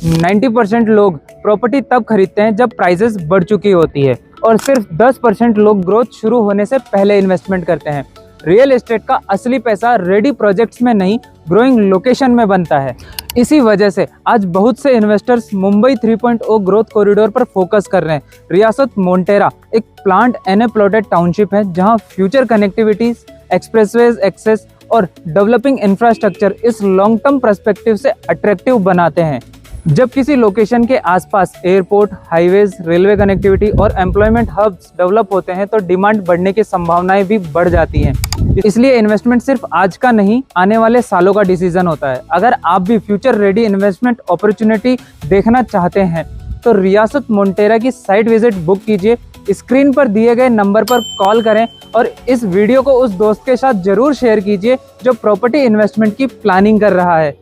90% लोग प्रॉपर्टी तब खरीदते हैं जब प्राइसेस बढ़ चुकी होती है और सिर्फ 10% लोग ग्रोथ शुरू होने से पहले इन्वेस्टमेंट करते हैं। रियल एस्टेट का असली पैसा रेडी प्रोजेक्ट्स में नहीं, ग्रोइंग लोकेशन में बनता है। इसी वजह से आज बहुत से इन्वेस्टर्स मुंबई 3.0 ग्रोथ कॉरिडोर पर फोकस कर रहे हैं। रियासत मोंटेरा एक प्लांट एंड प्लॉटेड टाउनशिप है जहां फ्यूचर कनेक्टिविटीज, एक्सप्रेसवेज एक्सेस और डेवलपिंग इंफ्रास्ट्रक्चर इस लॉन्ग टर्म पर्सपेक्टिव से अट्रैक्टिव बनाते हैं। जब किसी लोकेशन के आसपास एयरपोर्ट, हाईवेज, रेलवे कनेक्टिविटी और एम्प्लॉयमेंट हब्स डेवलप होते हैं तो डिमांड बढ़ने की संभावनाएं भी बढ़ जाती हैं। इसलिए इन्वेस्टमेंट सिर्फ आज का नहीं, आने वाले सालों का डिसीजन होता है। अगर आप भी फ्यूचर रेडी इन्वेस्टमेंट अपॉर्चुनिटी देखना चाहते हैं तो रियासत मोंटेरा की साइट विजिट बुक कीजिए। स्क्रीन पर दिए गए नंबर पर कॉल करें और इस वीडियो को उस दोस्त के साथ जरूर शेयर कीजिए जो प्रॉपर्टी इन्वेस्टमेंट की प्लानिंग कर रहा है।